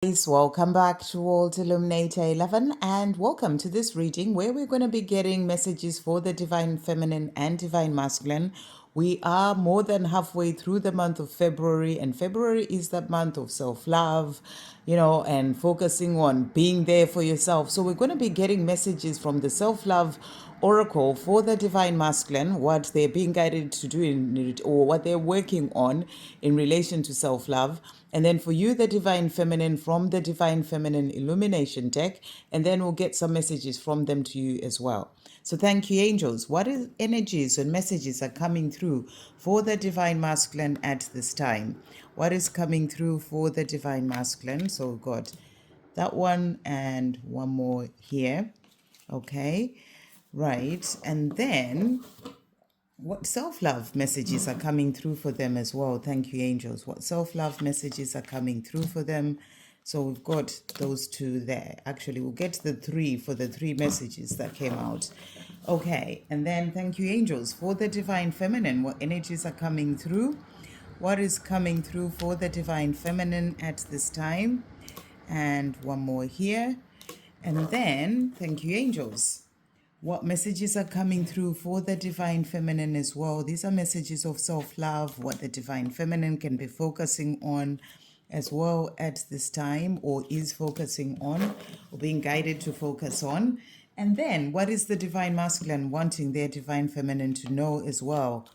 Guys, welcome back to Illuminator11 and welcome to this reading where we're going to be getting messages for the Divine Feminine and Divine Masculine. We are more than halfway through the month of February, and February is that month of self-love, and focusing on being there for yourself. So we're going to be getting messages from the self-love oracle for the Divine Masculine, what they're being guided to do or what they're working on in relation to self-love. And then for you, the Divine Feminine from the Divine Feminine Illumination deck. And then we'll get some messages from them to you as well. So thank you, angels. What is energies and messages are coming through for the Divine Masculine at this time? What is coming through for the Divine Masculine? So we've got that one and one more here. Okay. Right. And then what self-love messages are coming through for them as well? Thank you, angels. What self-love messages are coming through for them? So we've got those two there. Actually, we'll get the three for the three messages that came out. Okay, and then thank you, angels, for the Divine Feminine. What energies are coming through? What is coming through for the Divine Feminine at this time? And one more here. And then thank you, angels. What messages are coming through for the Divine Feminine as well? These are messages of self-love, what the Divine Feminine can be focusing on as well at this time, or is focusing on, or being guided to focus on. And then what is the Divine Masculine wanting their Divine Feminine to know as well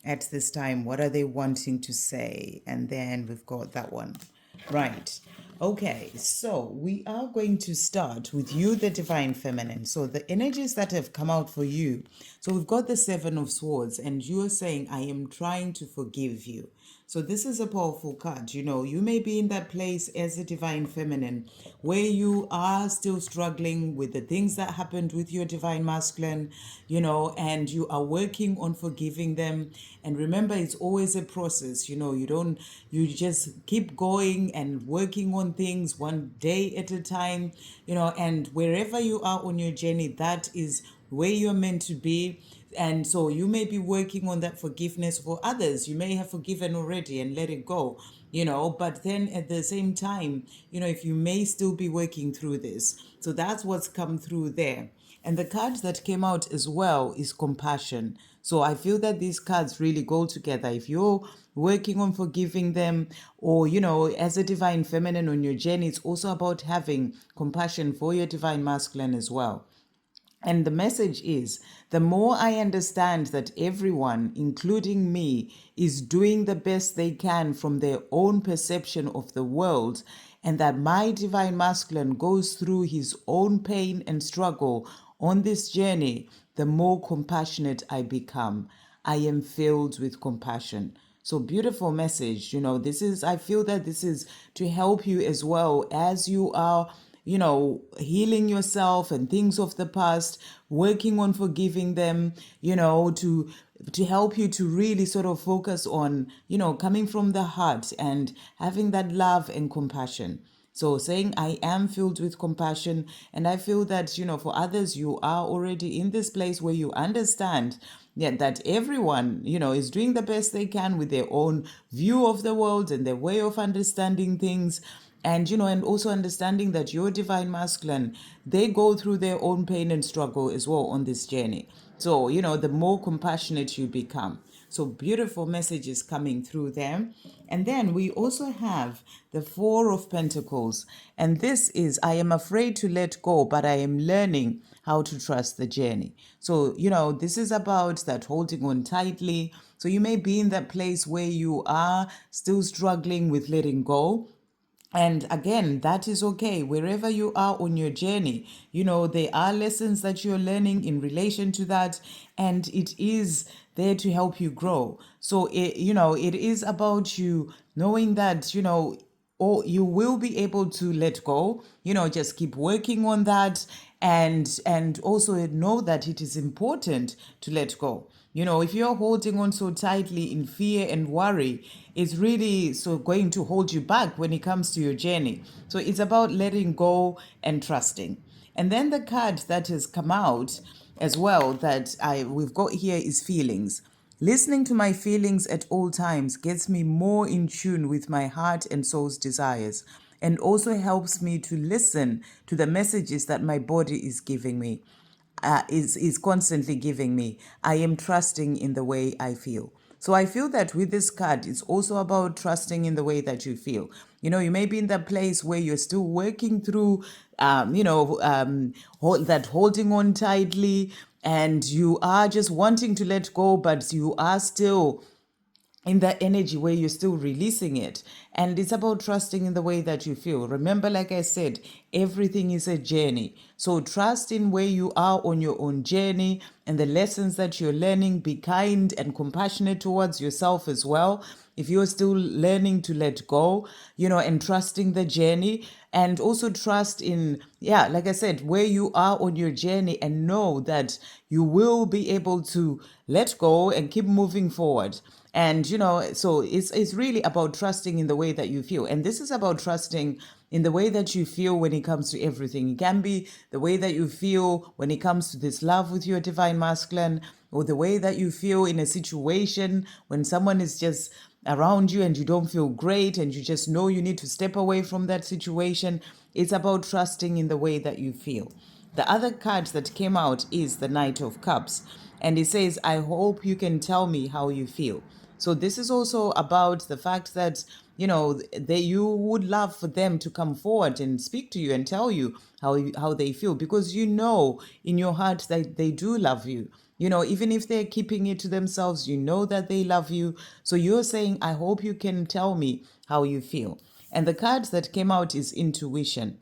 at this time? What are they wanting to say? And then we've got that one. Right. Okay, so we are going to start with you, the Divine Feminine. So the energies that have come out for you. So we've got the Seven of Swords, and you're saying, I am trying to forgive you. So this is a powerful card. You may be in that place as a Divine Feminine where you are still struggling with the things that happened with your Divine Masculine, and you are working on forgiving them. And remember, it's always a process. You just keep going and working on things one day at a time, and wherever you are on your journey, that is where you're meant to be. And so you may be working on that forgiveness for others. You may have forgiven already and let it go, but then at the same time, if you may still be working through this. So that's what's come through there. And the card that came out as well is compassion. So I feel that these cards really go together. If you're working on forgiving them, or, as a Divine Feminine on your journey, it's also about having compassion for your Divine Masculine as well. And the message is, the more I understand that everyone, including me, is doing the best they can from their own perception of the world, and that my Divine Masculine goes through his own pain and struggle on this journey, the more compassionate I become. I am filled with compassion. So beautiful message. I feel that this is to help you as well as you are healing yourself and things of the past, working on forgiving them, to help you to really sort of focus on, coming from the heart and having that love and compassion. So saying, I am filled with compassion. And I feel that, for others, you are already in this place where you understand that everyone, is doing the best they can with their own view of the world and their way of understanding things. And, and also understanding that your Divine Masculine, they go through their own pain and struggle as well on this journey. So, the more compassionate you become. So beautiful messages coming through there. And then we also have the Four of Pentacles. And this is, I am afraid to let go, but I am learning how to trust the journey. So, this is about that holding on tightly. So you may be in that place where you are still struggling with letting go. And again, that is okay. Wherever you are on your journey, there are lessons that you're learning in relation to that, and it is there to help you grow. So, it is about you knowing that, or you will be able to let go, just keep working on that, and also know that it is important to let go. If you're holding on so tightly in fear and worry, it's really so going to hold you back when it comes to your journey. So it's about letting go and trusting. And then the card that has come out as well that we've got here is feelings. Listening to my feelings at all times gets me more in tune with my heart and soul's desires. and also helps me to listen to the messages that my body is giving me, is constantly giving me. I am trusting in the way I feel. So I feel that with this card, it's also about trusting in the way that you feel. You may be in that place where you're still working through, that holding on tightly, and you are just wanting to let go, but you are still in that energy where you're still releasing it. And it's about trusting in the way that you feel. Remember, like I said, everything is a journey. So trust in where you are on your own journey and the lessons that you're learning. Be kind and compassionate towards yourself as well. If you're still learning to let go, and trusting the journey, and also trust in, like I said, where you are on your journey, and know that you will be able to let go and keep moving forward. And so it's really about trusting in the way that you feel. And this is about trusting in the way that you feel when it comes to everything. It can be the way that you feel when it comes to this love with your divine masculine, or the way that you feel in a situation when someone is just around you and you don't feel great and you just know you need to step away from that situation. It's about trusting in the way that you feel. The other card that came out is the Knight of Cups, and it says, I hope you can tell me how you feel. So this is also about the fact that, you would love for them to come forward and speak to you and tell you how they feel, because in your heart that they do love you. Even if they're keeping it to themselves, that they love you. So you're saying, I hope you can tell me how you feel. And the card that came out is Intuition.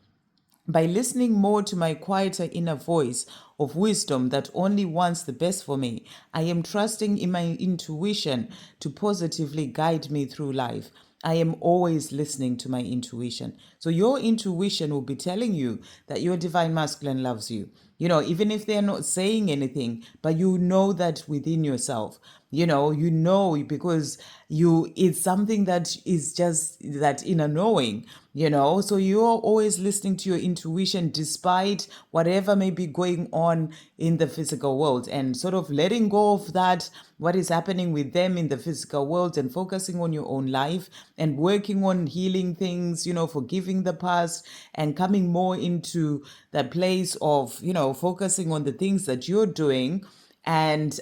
By listening more to my quieter inner voice of wisdom that only wants the best for me, I am trusting in my intuition to positively guide me through life. I am always listening to my intuition. So your intuition will be telling you that your divine masculine loves you. Even if they're not saying anything, but you know that within yourself. Because it's something that is just that inner knowing. So you're always listening to your intuition despite whatever may be going on in the physical world, and sort of letting go of that, what is happening with them in the physical world, and focusing on your own life and working on healing things, forgiving the past, and coming more into that place of, focusing on the things that you're doing, and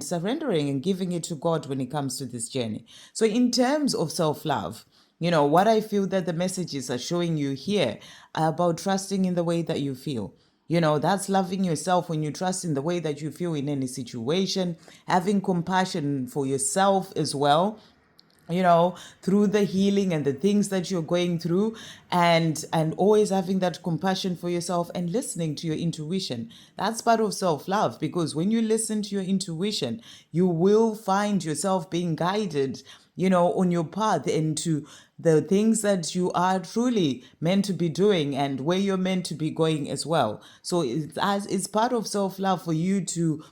surrendering and giving it to God when it comes to this journey. So in terms of self-love, what I feel that the messages are showing you here are about trusting in the way that you feel. That's loving yourself when you trust in the way that you feel in any situation, having compassion for yourself as well, through the healing and the things that you're going through, and always having that compassion for yourself and listening to your intuition. That's part of self-love, because when you listen to your intuition, you will find yourself being guided, on your path into the things that you are truly meant to be doing and where you're meant to be going as well. So it's part of self-love for you to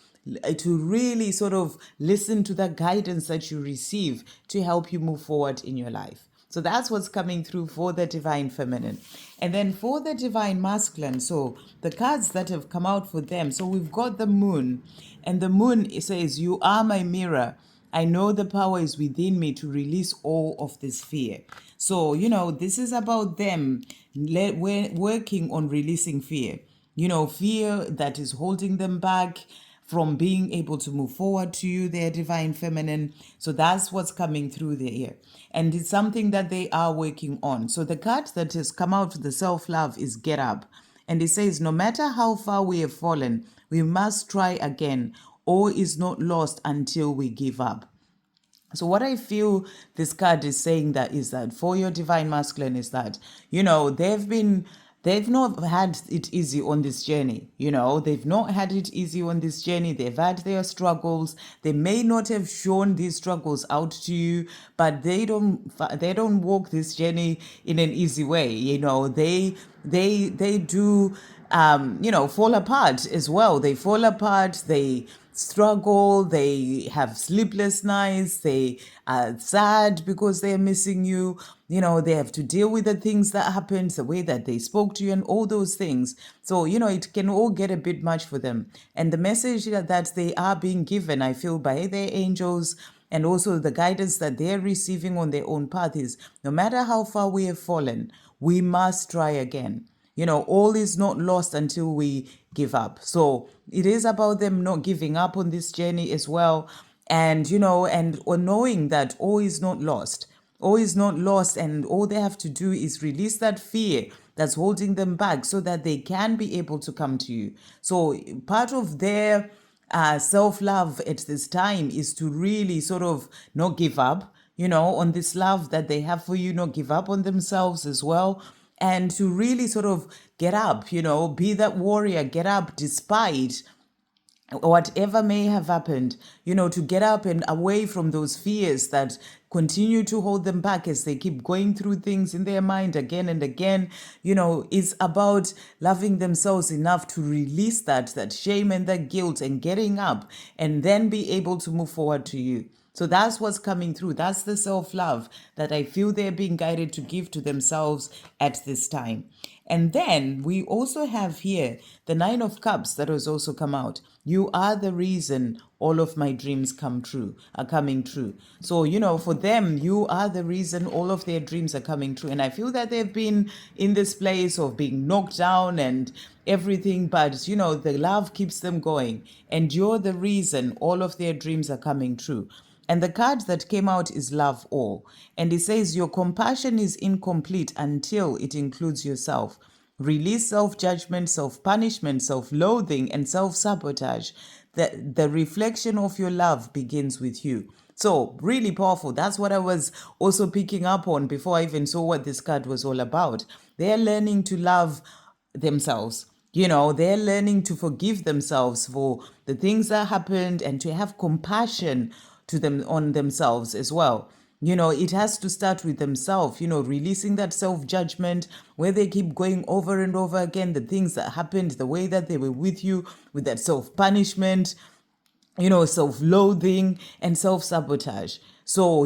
really sort of listen to the guidance that you receive to help you move forward in your life. So that's what's coming through for the divine feminine. And then for the divine masculine, so the cards that have come out for them, so we've got the moon, and the moon, it says, you are my mirror. I know the power is within me to release all of this fear. So, this is about them working on releasing fear. Fear that is holding them back from being able to move forward to you, their divine feminine. So that's what's coming through there. And it's something that they are working on. So the card that has come out for the self-love is Get Up. And it says, no matter how far we have fallen, we must try again. All is not lost until we give up. So what I feel this card is saying that is that for your divine masculine is that, they've not had it easy on this journey. They've not had it easy on this journey. They've had their struggles. They may not have shown these struggles out to you, but they don't walk this journey in an easy way. They do fall apart as well. They fall apart. They struggle, they have sleepless nights, they are sad because they're missing you, they have to deal with the things that happened, the way that they spoke to you and all those things. So, it can all get a bit much for them. And the message that they are being given, I feel, by their angels, and also the guidance that they're receiving on their own path is, no matter how far we have fallen, we must try again. All is not lost until we give up. So it is about them not giving up on this journey as well. And, or knowing that all is not lost. All is not lost, and all they have to do is release that fear that's holding them back so that they can be able to come to you. So part of their self-love at this time is to really sort of not give up, on this love that they have for you, not give up on themselves as well, and to really sort of get up, be that warrior, get up despite whatever may have happened, to get up and away from those fears that continue to hold them back as they keep going through things in their mind again and again. It's about loving themselves enough to release that shame and that guilt, and getting up and then be able to move forward to you. So that's what's coming through. That's the self-love that I feel they're being guided to give to themselves at this time. And then we also have here the Nine of Cups that has also come out. You are the reason all of my dreams are coming true. So, for them, you are the reason all of their dreams are coming true. And I feel that they've been in this place of being knocked down and everything, but, the love keeps them going. And you're the reason all of their dreams are coming true. And the card that came out is Love All. And it says, your compassion is incomplete until it includes yourself. Release self-judgment, self-punishment, self-loathing, and self-sabotage. The reflection of your love begins with you. So really powerful. That's what I was also picking up on before I even saw what this card was all about. They're learning to love themselves. They're learning to forgive themselves for the things that happened and to have compassion to them on themselves as well. It has to start with themselves, releasing that self-judgment where they keep going over and over again, the things that happened, the way that they were with you, with that self-punishment, self-loathing and self-sabotage. So,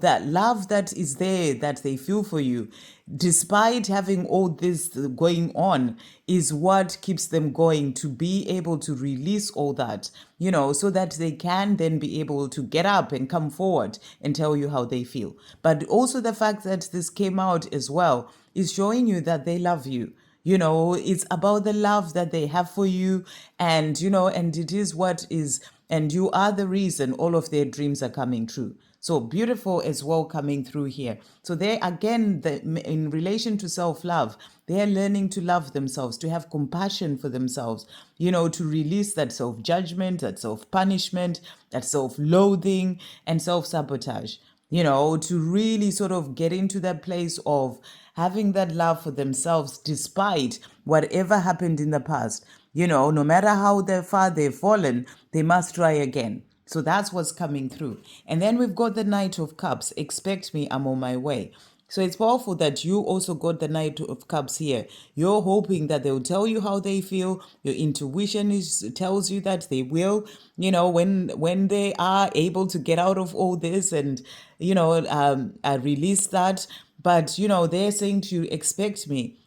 that love that is there that they feel for you, despite having all this going on, is what keeps them going to be able to release all that, so that they can then be able to get up and come forward and tell you how they feel. But also the fact that this came out as well is showing you that they love you. It's about the love that they have for you, and, and it is what is, and you are the reason all of their dreams are coming true. So beautiful as well coming through here. So they, again, in relation to self-love, they are learning to love themselves, to have compassion for themselves, to release that self-judgment, that self-punishment, that self-loathing and self-sabotage, to really sort of get into that place of having that love for themselves despite whatever happened in the past. No matter how far they've fallen, they must try again. So that's what's coming through. And then we've got the Knight of Cups. Expect me, I'm on my way. So it's powerful that you also got the Knight of Cups here. You're hoping that they'll tell you how they feel. Your intuition tells you that they will, when they are able to get out of all this and, release that. But, they're saying to you, expect me,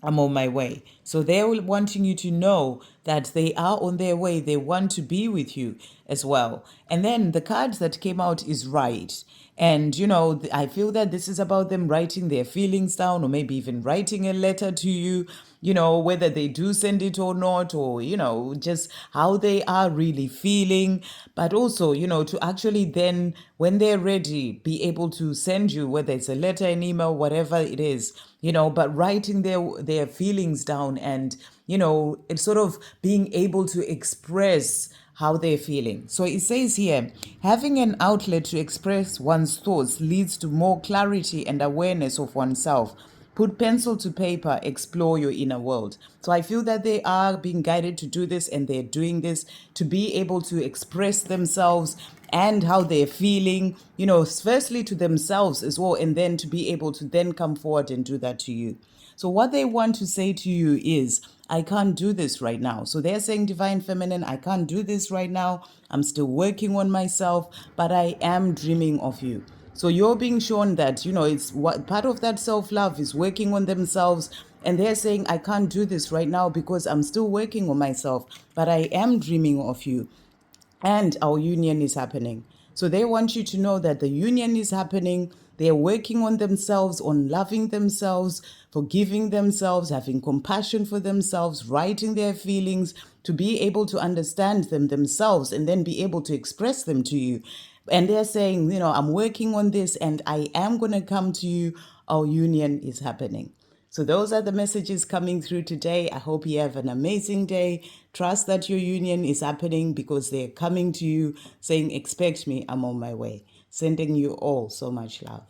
I'm on my way. So they're wanting you to know that they are on their way. They want to be with you as well. And then the card that came out is Right. And, I feel that this is about them writing their feelings down, or maybe even writing a letter to you, whether they do send it or not, or, just how they are really feeling. But also, to actually then, when they're ready, be able to send you, whether it's a letter, an email, whatever it is, but writing their feelings down, and, it's sort of being able to express how they're feeling. So it says here, having an outlet to express one's thoughts leads to more clarity and awareness of oneself. Put pencil to paper, explore your inner world. So I feel that they are being guided to do this, and they're doing this to be able to express themselves and how they're feeling, firstly to themselves as well, and then to be able to then come forward and do that to you. So what they want to say to you is, I can't do this right now. So they're saying, Divine Feminine, I can't do this right now. I'm still working on myself, but I am dreaming of you. So you're being shown that, it's what part of that self-love is working on themselves. And they're saying, I can't do this right now because I'm still working on myself, but I am dreaming of you. And our union is happening. So they want you to know that the union is happening, They're working on themselves, on loving themselves, forgiving themselves, having compassion for themselves, writing their feelings to be able to understand them themselves and then be able to express them to you. And they're saying, I'm working on this and I am going to come to you. Our union is happening. So those are the messages coming through today. I hope you have an amazing day. Trust that your union is happening because they're coming to you saying, expect me, I'm on my way. Sending you all so much love.